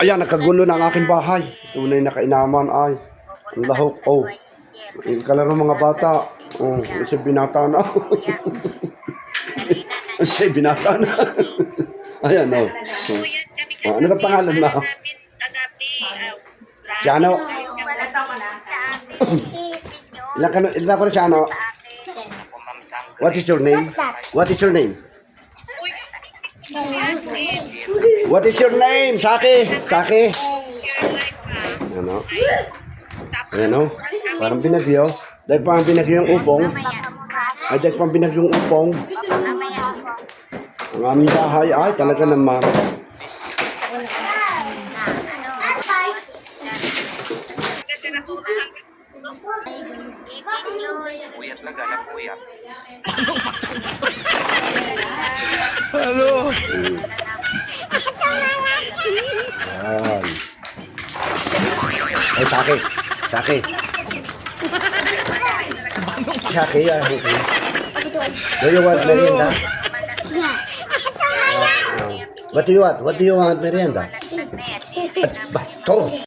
Ayan, nagkagulo na ang aking bahay. Tunay na kainaman ay. Ang lahok. Oh. Yung kalaro mga bata. Oh, kasi binata na. Kasi binata na. Ayan, oh. Oh, ano ka pangalan mo? Si ano? Ilan ko na si ano? What is your name? What is your name? What is your name? Saki? Saki? Ano? Ano? Parang binagyo. Dahil parang binagyo yung upong. Ay, dahil parang binagyo yung upong. Ang aming bahay ay talaga naman. Puyat lang na puyat. Hello. Ayan. Ay, Saki. Saki. Saki, do you want merienda? What do you want? What do you want merienda? Bastos.